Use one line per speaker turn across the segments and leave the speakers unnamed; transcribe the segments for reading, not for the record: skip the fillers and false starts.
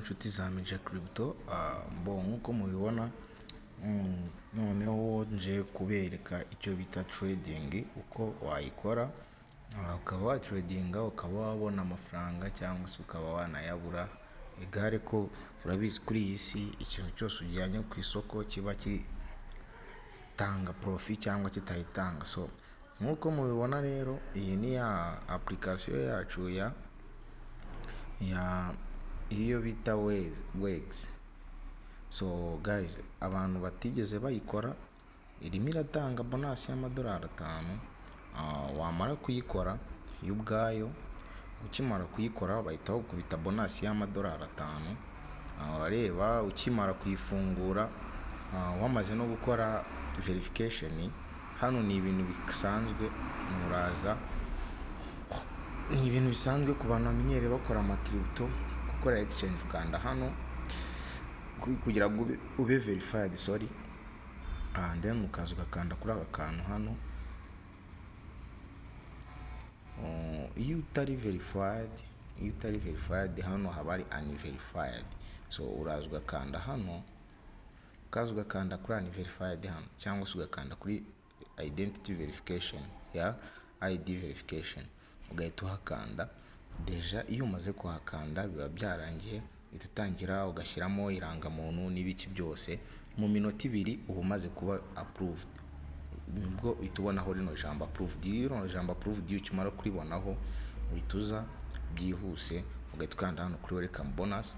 inshuti za Major Crypto. Nk'uko mubibona, noneho nje kubereka icyo bita trading, uko wayikora ukaba watradinga ukaba wabona amafaranga cyangwa se ukaba wanayabura. Igare ko urabizi kuri iyi si ikintu cyose ujyanye ku isoko kiba kitanga profit cyangwa kitayitanga. So nk'uko mubibona rero, iyi ni ya application yacu ya iyo bita Wex. So guys, abantu batigeze bayikora, irimo iratanga bonus y'amadolari 5. Wamara kuyikora yo ubwayo, ukimara kuyikora bahita bakubita bonus y'amadolari 5. Urareba ukimara kuyifungura, wamaze no gukora verification. Hano ni ibintu bisanzwe, ni ibintu bisanzwe ku bantu bamenyereye bakora amakiripto. Gukora exchange ukanda hano kugira ngo ube verified, and then ukaza ugakanda kuri aka kantu hano. Iyo utari verified hano haba ari unverified. So uraza ugakanda hano, ukaza ugakanda kuri unverified hano, cyangwa se ugakanda kuri identity verification ya ID verification, ugahita uhakanda. Deja iyo umaze kuhakanda biba byarangiye, utangira ugashyiramo irangamuntu n'ibiki byose. Mu minota 2 uba umaze kuba approved. Nibwo uhita ubonaho rino jambo approved. Rino jambo approved iyo ukimara kuribonaho uhita byihuse ugahita ukanda hano kuri welcome bonus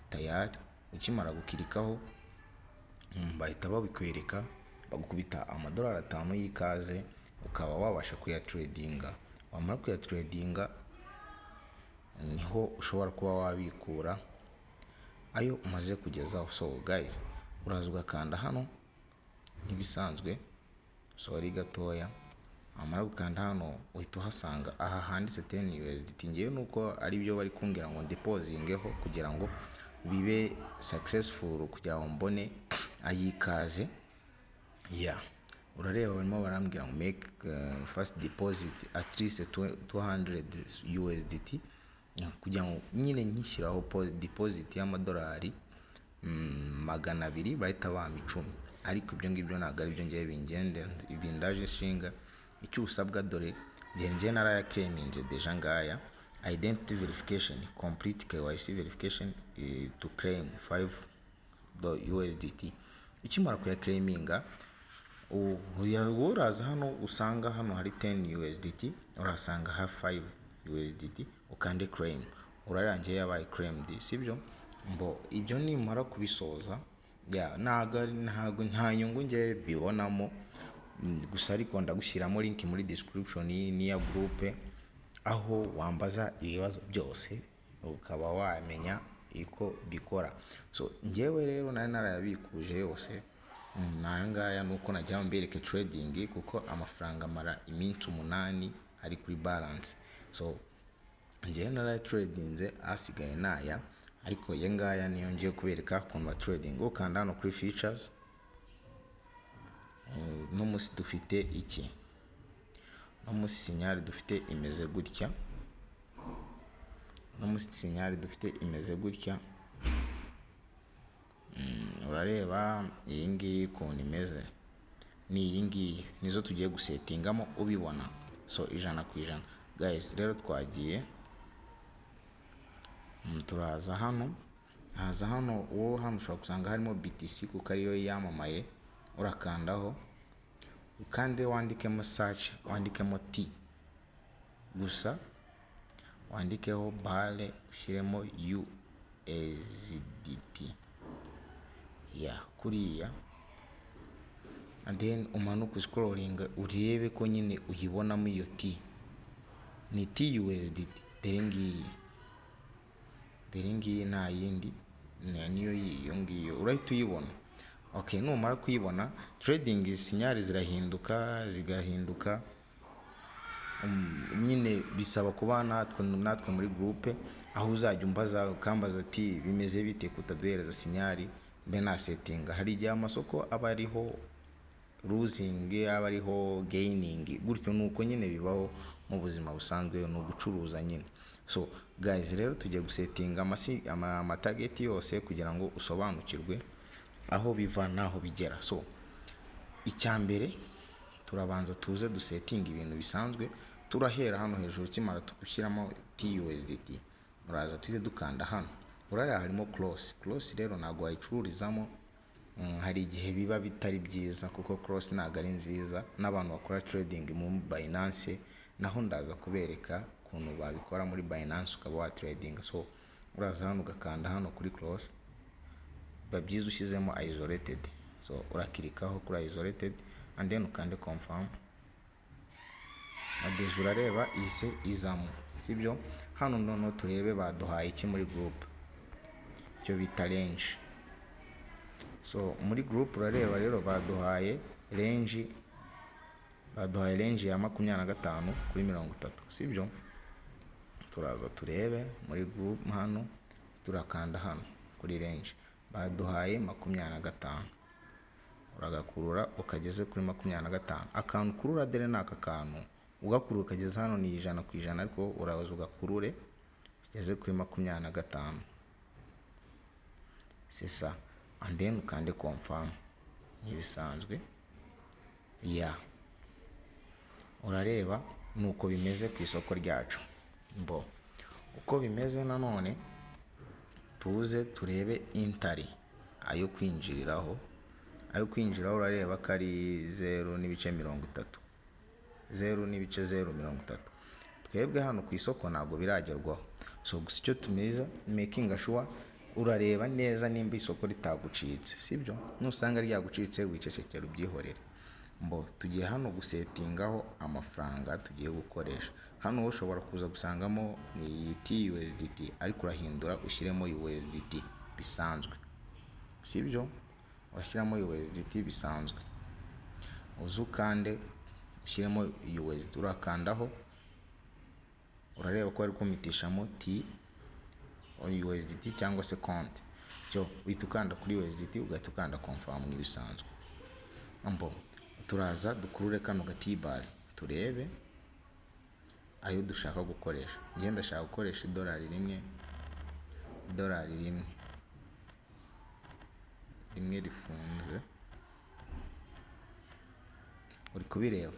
tayari. Ukimara gukirikaho bahita babikwereka, bagukubita amadolari 5 y'ikaze, ukaba wabasha kuyatradinga. Wamara kuyatradinga niho ushobora kuba wabikura ayo umaze kugezaho. So guys, uraza ugakanda hano nk'ibisanzwe, gatoya. Amara gukanda hano uhita uhasanga aha handitse 10 USDT. Ngewe nuko ari byo bari kumbwira ngo deposingeho kugira ngo bibe successful, kugira ngo mbone ayikaze. Urareba barimo barambwira ngo make first deposit at least 200 USDT, kugira ngo nyine nkishyiraho deposit y'amadolari 200 bahita bampa 10. Ariko ibyo ngibyo ntabwo ari byo ngiye ibindaje nshinga. Icyo usabwa, dore ngiye naraya claiminze deja ngaya identity verification, complete KYC verification to claim 5 USDT. Ukimara kuya claiminga, uraza hano usanga hano hari 10 USDT, urasanga ha 5 USDT, ukande claim. Urarangiye yabaye claimed, sibyo? Ibyo nimara kubisoza, nta nyungu ngiye bibonamo. Gusa ariko ndagushyiramo link muri description n'iya group, aho wambaza ibibazo byose ukaba wamenya iko bikora. So ngewe rero nari narayabikuje yose. Nangaya nuko najya mbereke trading, kuko amafaranga mara iminsi 8 ari kuri balance. So ngewe naraye tradinze, asigaye naya. Ariko ye ngaya niyo ngiye kubereka ukuntu trading. Ukanda hano kuri features. No musi dufite iki? No musi signal dufite imeze gutya. Urareba iyi ngiyi ukuntu imeze, ni iyi ngiyi nizo tugiye gusetingamo ubibona. So 100%. Guys, rero twagiye, turaza hano. Wowe hano ushobora kusanga harimo BTC kuko ariyo yamamaye. Urakandaho, ukande wandikemo search, wandikemo T gusa, wandikeho bale, ushyiremo USDT kuriya, and then umanuka scrolling urebe ko nyine uyibonamo iyo T. Ni T USDT. Dore ngiyi nta yindi, niyo iyo ngiyo urahita uyibona. Okay, numara kuyibona, trading signal zigahinduka. Nyine bisaba kuba natwe muri groupe, aho uzajya umbaza ukambaza ati bimeze bite kutaduhereza signal mbe na setting. Hari igihe amasoko aba ariho losing, aba ariho gaining, gutyo nuko nyine bibaho mu buzima busanzwe, no gucuruza nyine. So guys, rero tugiye gusetinga amatageti yose kugira ngo usobanukirwe aho biva naho bigera. So icyambere turabanza tuze dusetinga ibintu bisanzwe, turahera hano hejuru kimara gushyiramo TUSDT, uraza tuze dukanda hano, urareba harimo cross rero ntabwo wayicururizamo. Hari igihe biba bitari byiza kuko cross ntabwo ari nziza, n'abantu bakora trading mu Binance naho ndaza kubereka ukuntu babikora muri Binance ukaba wa trading. So uraza hano ugakanda hano kuri cross, biba byiza ushyizemo isolated. So urakirikaho kuri isolated and then ukande confirm. Adeje urareba ise izamo, sibyo? Hano noneho turebe baduhaye iki muri group, cyo bita range. So muri group urareba rero baduhaye range ya 25 kuri 30, sibyo? Turaza turebe muri group hano, turakanda hano kuri range baduhaye 25, uragakurura ukageze kuri 25. Akantu kurura dere naka kantu ugakurura ukageze hano ni 100%, ariko uraza ugakurure ugeze kuri 25, sisa, and then ukande confirm n'ibisanzwe. Urareba nuko bimeze ku isoko ryacu. Uko bimeze nanone tuze turebe intari ayo kwinjiriraho. Urareba ko ari 0.30, 0.030. Twebwe hano ku isoko ntabwo biragerwaho. So gusa icyo tumeza making sure urareba neza nimba isoko ritagucitse, sibyo? Nusanga ryagucitse wicecekera ubyihorere. Tugiye hano gusetingaho amafaranga tugiye gukoresha. Hano ushobora kuza gusangamo ni TUSDT, ariko urahindura ushyiremo USDT bisanzwe, sibyo? Urashyiramo USDT bisanzwe, uzukande ushyiremo USDT, urakandaho, urareba ko ari kumitishamo USDT cyangwa se konti, cyo uhita ukanda kuri USDT ugahita ukanda confirm nk'ibisanzwe. Turaza dukurure kano gatibari turebe ayo dushaka gukoresha. Njye ndashaka gukoresha $1 rimwe rifunze. Uri kubireba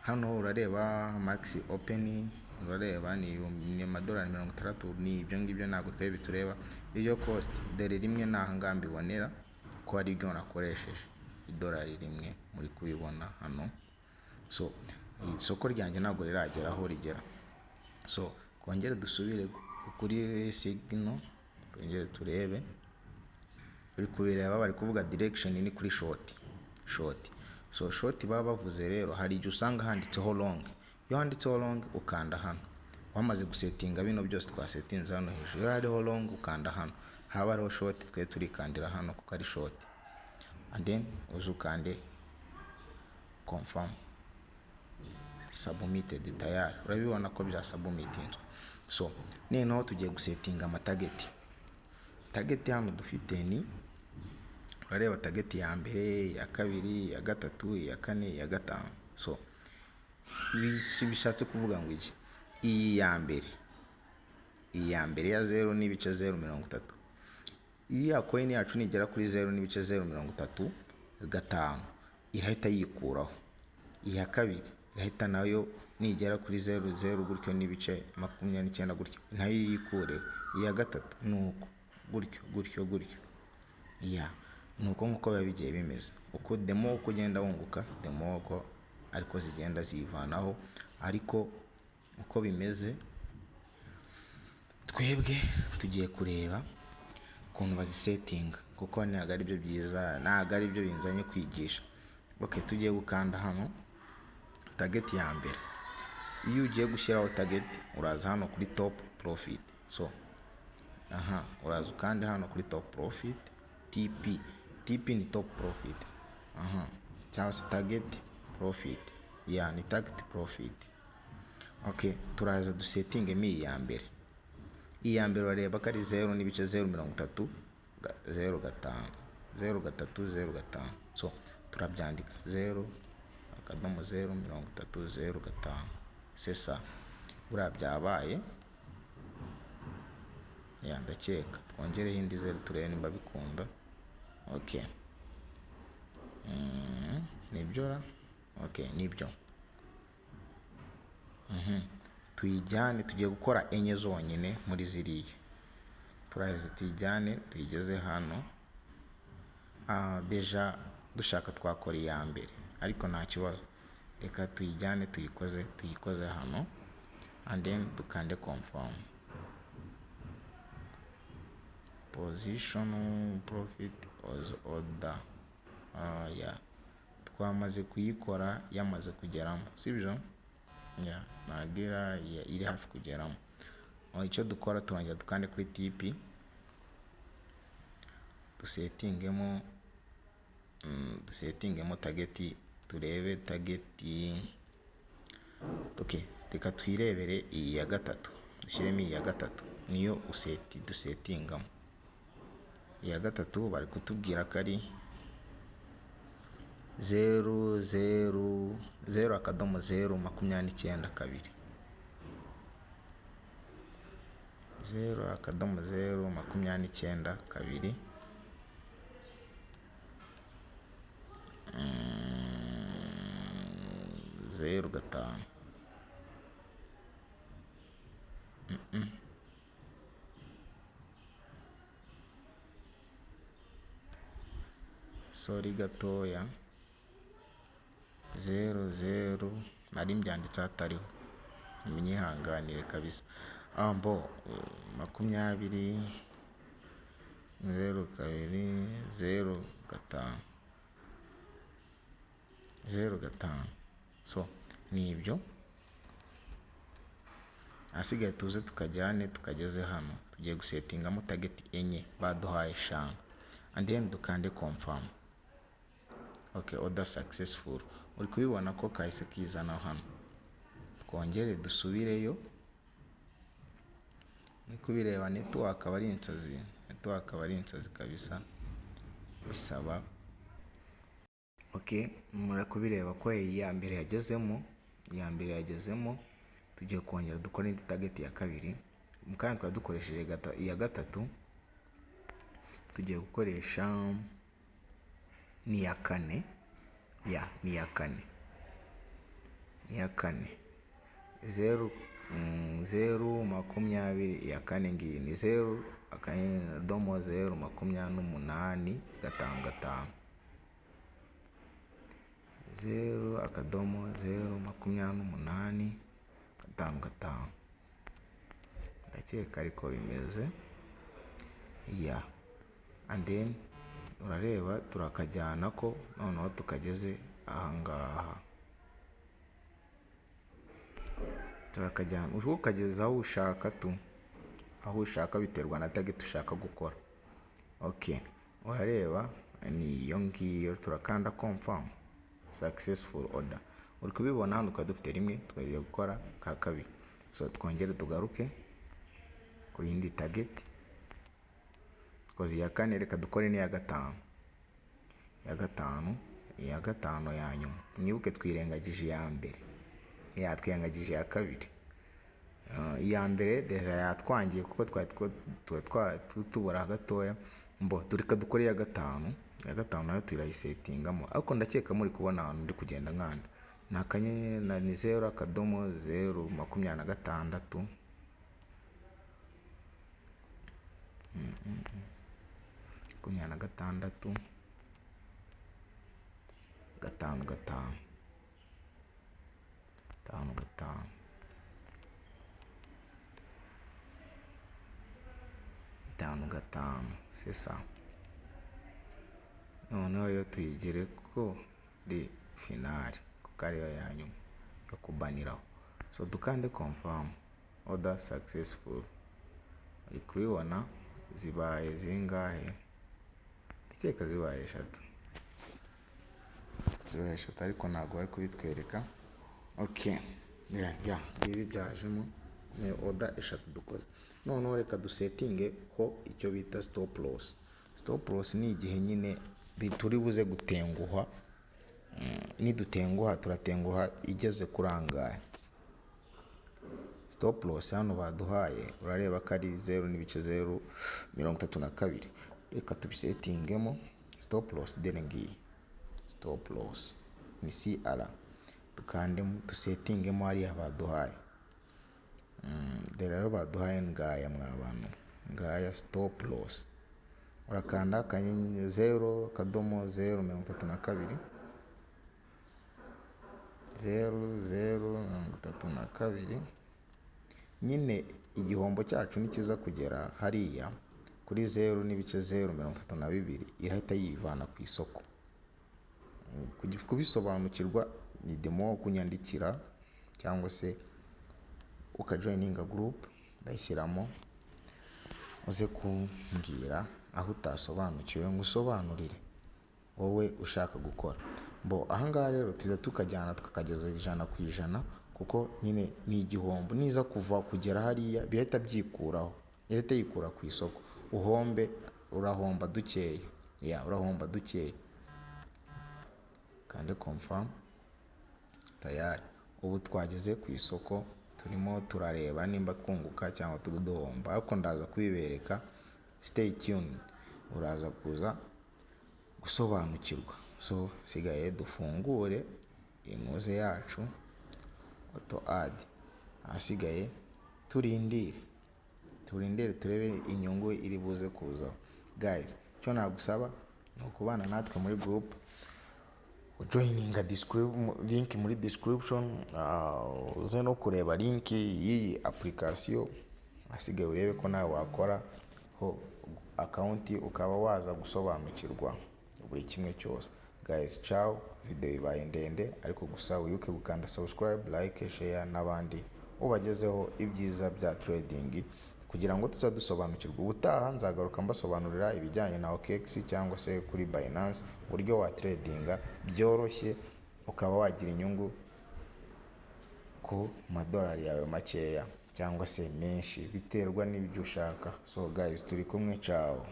hano, urareba max open, urareba ni $60. Ni ibyo ngibyo ntabwo twebwe tureba iyo cost. Dore rimwe naha ngambi bonera ko ari byo nakoresheje $1 muri kubibona hano. So isoko ryanjye ntabwo riragera aho rigera. So kongere dusubire kuri signal, twongere turebe. Uri kubireba bari kuvuga direction ni kuri short. So short baba bavuze rero, hari igihe usanga handitseho long. Iyo handitseho long ukanda hano, wamaze gusetinga bino byose twasetinze hano hejuru. Iyo hariho long ukanda hano, haba hariho short twe turikandira hano kuko ari short, and then uzukande confirm submitted. Tayari urabibona ko bya submitinzwe. So noneho tugiye gusetinga amatageti. Target hano dufite ni, urareba target ya mbere, ya kabiri, ya gatatu, ya kane, ya gatanu. So bishatse kuvuga ngo iki, iyi ya mbere ya 0.030, iyi ya coin yacu nigera kuri 0.035 irahita yikuraho. Iya kabiri irahita nayo nigera kuri 0.0 gutyo n'ibice 29 gutyo nayo yikureho. Iya gatatu nuko gutyo. Nuko nkuko biba bigiye bimeze. Uko demo uko ugenda wunguka, demo uko ariko zigenda zivanaho. Ariko uko bimeze twebwe tugiye kureba ukuntu bazisetinga, kuko ntabwo ari byo byiza, ntabwo ari byo binzanye kwigisha. Tugiye gukanda hano target ya mbere. Iyo ugiye gushyiraho target uraza hano kuri top profit. So uraza ukande hano kuri top profit. TP ni top profit, cyangwa se target profit, ni target profit. Turaza dusetinge iyi ya mbere. Iyi ya mbere urareba ko ari 0.030, so turabyandika 0.030, sesa buriya byabaye ndakeka twongereho indi 0 turebe nimba bikunda. Okay, nibyo ra? Okay, nibyo. Tuyijyane, tugiye gukora enye zonyine muri ziriya. Turaheze tuyijyane tuyigeze hano. Deja dushaka twakora iya mbere ariko nta kibazo, reka tuyijyane tuyikoze hano and then dukande confirm. Position profit order, twamaze kuyikora yamaze kugeramo, sibyo? Nagira iri hafi kugeramo. Icyo dukora turongera dukande kuri TP, dusetingemo target, turebe target. Okay, reka twirebere iyi ya gatatu, dushyiremo iyi ya gatatu niyo dusetingamo. Iya gatatu bari kutubwira ko ari 0.0.029 0.029 0.5. Sorry gatoya, 00 nari mbyanditse hatariho, munyihanganire kabisa. 20 0.5. So ni ibyo. Asigaye tuze tukajyane tukageze hano, tugiye gusetingamo target enye baduhaye 5 and then dukande confirm. Okay, order successful. Uri kubibona ko kahise kizana hano. Twongere dusubireyo. Ni kubireba network aba ari insazi kabisa, bisaba. Okay, muri kubireba ko iya mbere yagezemo, tugiye kongera dukora indi target ya kabiri. Mukanya twadukoresheje iya gatatu, tugiye gukoresha ni ya kane. Ni ya kane 0.20 ya kane ngiyi ni 0.028 5 0.028 5. Ndakeka ariko bimeze. And then urareba turakajyana ko noneho tukageze ahangaha. Turakajyana ukageza aho ushaka aho ushaka biterwa na target ushaka gukora. Okay, urareba ni iyo ngiyo, turakanda confirm successful order. Uri kubibona hano ukaba dufite rimwe, twagiye gukora ka kabiri. So twongere tugaruke kuri indi target, koze iya kane, reka dukore ni ya gatanu. Iya gatanu ya nyuma. Mwibuke twirengagije iya mbere, twirengagije iya kabiri. Iya mbere deja yatwangiye kuko tubura gatoya. Tureka dukore iya gatanu. Iya gatanu nayo turayisetingamo, ariko ndakeka muri kubona ahantu ndi kugenda nkanda. Nakanye ni 0.026 26 5 sesa. Noneho yo tuyigire ko ri finali, kuko ariyo ya nyuma yo kubaniraho. So dukande confirm order successful. Uri kubibona zibaye zingahe? Ndakeka zibaye 3 ariko ntabwo bari kubitwereka. Okay, ibi byajemo ni order 3 dukoze. Noneho reka dusetinge ko icyo bita stop loss. Stop loss ni igihe nyine turi buze gutenguha. Nidutenguha turatenguha igeze kurangaye. stop loss hano baduhaye urareba ko ari 0.032. Reka tubisetingemo stop loss, dore ngiyi stop loss ni CR, dukandemo dusetingemo hariya baduhaye. Dore ayo baduhaye ngaya mwabantu, ngaya stop loss. Urakanda akanyenyeri 0.032 0.032. Nyine igihombo cyacu nikiza kugera hariya kuri 0.032 irahita yivana ku isoko. Kubisobanukirwa ni demo kunyandikira cyangwa se ukajoininga group, ndayishyiramo uze kumbwira aho utasobanukiwe ngusobanurire wowe ushaka gukora. Ahangaha rero tuza tukajyana tukakageza 100%, kuko nyine ni igihombo niza kuva kugera hariya birahita byikuraho, irahita yikura ku isoko, urahomba dukeya. Urahomba dukeya. Kande confirm, tayari. Ubu twageze ku isoko, turimo turareba nimba twunguka cyangwa tuduhomba, ariko ndaza kubibereka. Stay tuned, uraza kuza gusobanukirwa. So sigaye dufungure inuze yacu auto add, asigaye turindire turebe inyungu iri buze kuza. Guys, cyo nagusaba ni ukubana natwe muri group, ujoininga link muri description, uze no kureba link y'iyi application, asigaye urebe ko nawe wakora ho account ukaba waza gusobanukirwa buri kimwe cyose. Guys, ciao. Video ibaye ndende, ariko gusa wibuke gukanda subscribe, like, share n'abandi ubagezeho ibyiza bya trading, kugira ngo tuzadusobanukirwa. Ubutaha nzagaruka mbasobanurira ibijyanye na OKX cyangwa se kuri Binance, uburyo wa tradinga byoroshye ukaba wagira inyungu ku madolari yawe makeya cyangwa se menshi, biterwa n'ibyo ushaka. So guys, turi kumwe, ciao.